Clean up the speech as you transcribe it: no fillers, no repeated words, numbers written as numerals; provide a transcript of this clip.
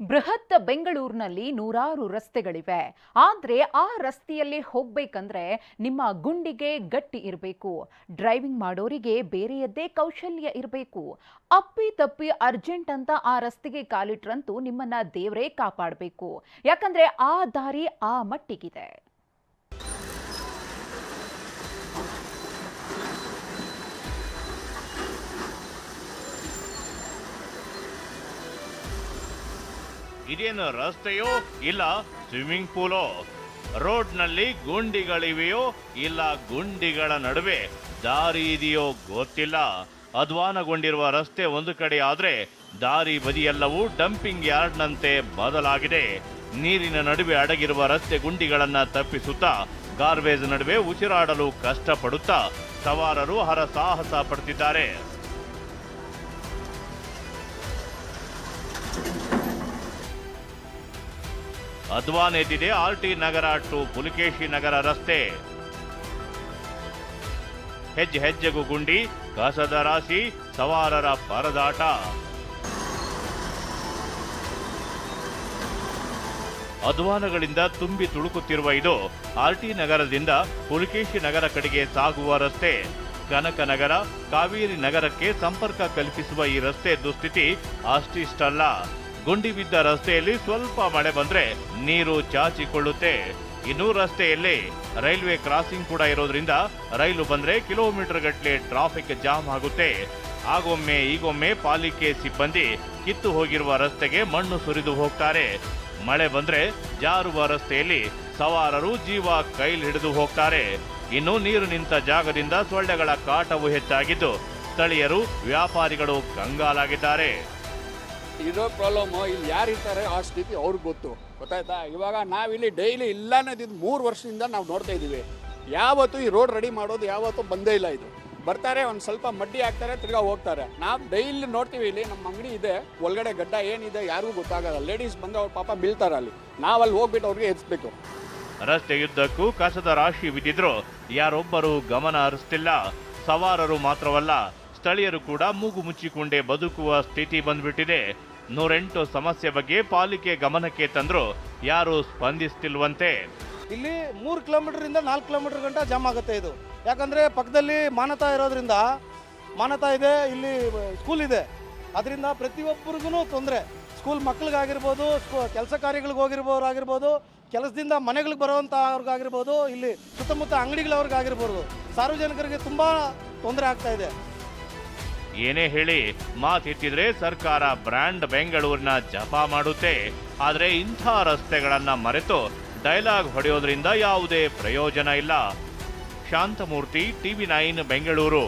ಬೃಹತ್ ಬೆಂಗಳೂರಿನಲ್ಲಿ ನೂರಾರು ರಸ್ತೆಗಳಿವೆ. ಆದರೆ ಆ ರಸ್ತೆಯಲ್ಲಿ ಹೋಗ್ಬೇಕಂದ್ರೆ ನಿಮ್ಮ ಗುಂಡಿಗೆ ಗಟ್ಟಿ ಇರಬೇಕು. ಡ್ರೈವಿಂಗ್ ಮಾಡೋರಿಗೆ ಬೇರೆಯದ್ದೇ ಕೌಶಲ್ಯ ಇರಬೇಕು. ಅಪ್ಪಿ ತಪ್ಪಿ ಅರ್ಜೆಂಟ್ ಅಂತ ಆ ರಸ್ತೆಗೆ ಕಾಲಿಟ್ರಂತೂ ನಿಮ್ಮನ್ನ ದೇವರೇ ಕಾಪಾಡಬೇಕು. ಯಾಕಂದ್ರೆ ಆ ದಾರಿ ಆ ಮಟ್ಟಿಗಿದೆ. ಇದೇನು ರಸ್ತೆಯೋ ಇಲ್ಲ ಸ್ವಿಮ್ಮಿಂಗ್ ಪೂಲೋ? ರೋಡ್ನಲ್ಲಿ ಗುಂಡಿಗಳಿವೆಯೋ ಇಲ್ಲ ಗುಂಡಿಗಳ ನಡುವೆ ದಾರಿ ಇದೆಯೋ ಗೊತ್ತಿಲ್ಲ. ಅಧ್ವಾನಗೊಂಡಿರುವ ರಸ್ತೆ ಒಂದು ಕಡೆ ಆದ್ರೆ ದಾರಿ ಬದಿಯೆಲ್ಲವೂ ಡಂಪಿಂಗ್ ಯಾರ್ಡ್ನಂತೆ ಬದಲಾಗಿದೆ. ನೀರಿನ ನಡುವೆ ಅಡಗಿರುವ ರಸ್ತೆ ಗುಂಡಿಗಳನ್ನ ತಪ್ಪಿಸುತ್ತಾ ಗಾರ್ಬೇಜ್ ನಡುವೆ ಉಸಿರಾಡಲು ಕಷ್ಟಪಡುತ್ತಾ ಸವಾರರು ಹರಸಾಹಸ ಪಡುತ್ತಿದ್ದಾರೆ. ಅಧ್ವಾನೆದಿದೆ ಆರ್ಟಿ ನಗರ ಟು ಪುಲಿಕೇಶಿ ನಗರ ರಸ್ತೆ. ಹೆಜ್ಜೆ ಹೆಜ್ಜೆಗೂ ಗುಂಡಿ, ಕಸದ ರಾಶಿ, ಸವಾರರ ಪರದಾಟ. ಅಧ್ವಾನಗಳಿಂದ ತುಂಬಿ ತುಳುಕುತ್ತಿರುವ ಇದು ಆರ್ಟಿ ನಗರದಿಂದ ಪುಲಿಕೇಶಿ ನಗರ ಕಡೆಗೆ ಸಾಗುವ ರಸ್ತೆ. ಕನಕ ನಗರ, ಕಾವೇರಿ ನಗರಕ್ಕೆ ಸಂಪರ್ಕ ಕಲ್ಪಿಸುವ ಈ ರಸ್ತೆ ದುಸ್ಥಿತಿ ಅಷ್ಟಿಷ್ಟಲ್ಲ. ಗುಂಡಿ ಬಿದ್ದ ರಸ್ತೆಯಲ್ಲಿ ಸ್ವಲ್ಪ ಮಳೆ ಬಂದ್ರೆ ನೀರು ಚಾಚಿಕೊಳ್ಳುತ್ತೆ. ಇನ್ನು ರಸ್ತೆಯಲ್ಲಿ ರೈಲ್ವೆ ಕ್ರಾಸಿಂಗ್ ಕೂಡ ಇರೋದ್ರಿಂದ ರೈಲು ಬಂದ್ರೆ ಕಿಲೋಮೀಟರ್ ಗಟ್ಟಲೆ ಟ್ರಾಫಿಕ್ ಜಾಮ್ ಆಗುತ್ತೆ. ಆಗೊಮ್ಮೆ ಈಗೊಮ್ಮೆ ಪಾಲಿಕೆ ಸಿಬ್ಬಂದಿ ಕಿತ್ತು ಹೋಗಿರುವ ರಸ್ತೆಗೆ ಮಣ್ಣು ಸುರಿದು ಹೋಗ್ತಾರೆ. ಮಳೆ ಬಂದ್ರೆ ಜಾರುವ ರಸ್ತೆಯಲ್ಲಿ ಸವಾರರು ಜೀವ ಕೈಲಿ ಹಿಡಿದು ಹೋಗ್ತಾರೆ. ಇನ್ನು ನೀರು ನಿಂತ ಜಾಗದಿಂದ ಸೊಳ್ಳೆಗಳ ಕಾಟವು ಹೆಚ್ಚಾಗಿದ್ದು ಸ್ಥಳೀಯರು ವ್ಯಾಪಾರಿಗಳು ಕಂಗಾಲಾಗಿದ್ದಾರೆ. ಇರೋ ಪ್ರಾಬ್ಲಮ್ಮು ಇಲ್ಲಿ ಯಾರು ಇರ್ತಾರೆ ಆ ಸ್ಥಿತಿ ಅವ್ರಿಗೆ ಗೊತ್ತಾಯ್ತಾ. ಇವಾಗ ನಾವಿಲ್ಲಿ ಡೈಲಿ ಇಲ್ಲನ್ನೋದಿದ್ದು 3 ವರ್ಷದಿಂದ ನಾವು ನೋಡ್ತಾ ಇದ್ದೀವಿ. ಯಾವತ್ತೂ ಈ ರೋಡ್ ರೆಡಿ ಮಾಡೋದು ಯಾವತ್ತೂ ಬಂದೇ ಇಲ್ಲ. ಇದು ಬರ್ತಾರೆ, ಒಂದು ಸ್ವಲ್ಪ ಮಡ್ಡಿ ಹಾಕ್ತಾರೆ, ತಿರ್ಗಾ ಹೋಗ್ತಾರೆ. ನಾವು ಡೈಲಿ ನೋಡ್ತೀವಿ. ಇಲ್ಲಿ ನಮ್ಮ ಅಂಗಡಿ ಇದೆ, ಒಳಗಡೆ ಗಡ್ಡ ಏನಿದೆ ಯಾರಿಗೂ ಗೊತ್ತಾಗಲ್ಲ. ಲೇಡೀಸ್ ಬಂದು ಅವ್ರ ಪಾಪ ಬೀಳ್ತಾರೆ ಅಲ್ಲಿ. ನಾವಲ್ಲಿ ಹೋಗ್ಬಿಟ್ಟು ಅವ್ರಿಗೆ ಎತ್ಸ್ಬೇಕು. ರಸ್ತೆಯುದ್ದಕ್ಕೂ ಕಸದ ರಾಶಿ ಬಿದ್ದಿದ್ರು ಯಾರೊಬ್ಬರು ಗಮನ ಹರಿಸ್ತಿಲ್ಲ. ಸವಾರರು ಮಾತ್ರವಲ್ಲ, ಸ್ಥಳೀಯರು ಕೂಡ ಮೂಗು ಮುಚ್ಚಿಕೊಂಡೇ ಬದುಕುವ ಸ್ಥಿತಿ ಬಂದ್ಬಿಟ್ಟಿದೆ. 108 ಸಮಸ್ಯೆ ಬಗ್ಗೆ ಪಾಲಿಕೆ ಗಮನಕ್ಕೆ ತಂದ್ರು ಯಾರು ಸ್ಪಂದಿಸ್ತಿಲ್ವಂತೆ. ಇಲ್ಲಿ 3 ಕಿಲೋಮೀಟರ್ 4 ಕಿಲೋಮೀಟರ್ ಗಂಟ ಜಾಮ್ ಆಗುತ್ತೆ. ಇದು ಯಾಕಂದ್ರೆ ಪಕ್ಕದಲ್ಲಿ ಮಾನತಾ ಇರೋದ್ರಿಂದ, ಮಾನತಾ ಇದೆ, ಇಲ್ಲಿ ಸ್ಕೂಲ್ ಇದೆ. ಅದರಿಂದ ಪ್ರತಿಯೊಬ್ಬರಿಗೂ ತೊಂದರೆ. ಸ್ಕೂಲ್ ಮಕ್ಳಿಗಾಗಿರ್ಬೋದು, ಕೆಲಸ ಕಾರ್ಯಗಳಿಗೆ ಹೋಗಿರ್ಬೋದು, ಕೆಲಸದಿಂದ ಮನೆಗಳಿಗೆ ಬರುವಂಥ ಅವ್ರಿಗಾಗಿರ್ಬೋದು, ಇಲ್ಲಿ ಸುತ್ತಮುತ್ತ ಅಂಗಡಿಗಳವ್ರಿಗಾಗಿರ್ಬೋದು, ಸಾರ್ವಜನಿಕರಿಗೆ ತುಂಬ ತೊಂದರೆ ಆಗ್ತಾ ಇದೆ. ಏನೇ ಹೇಳಿ ಮಾತೆತ್ತಿದ್ರೆ ಸರ್ಕಾರ ಬ್ರ್ಯಾಂಡ್ ಬೆಂಗಳೂರಿನ ಜಪ ಮಾಡುತ್ತೆ. ಆದ್ರೆ ಇಂಥ ರಸ್ತೆಗಳನ್ನ ಮರೆತು ಡೈಲಾಗ್ ಹೊಡೆಯೋದ್ರಿಂದ ಯಾವುದೇ ಪ್ರಯೋಜನ ಇಲ್ಲ. ಶಾಂತಮೂರ್ತಿ, TV9 ಬೆಂಗಳೂರು.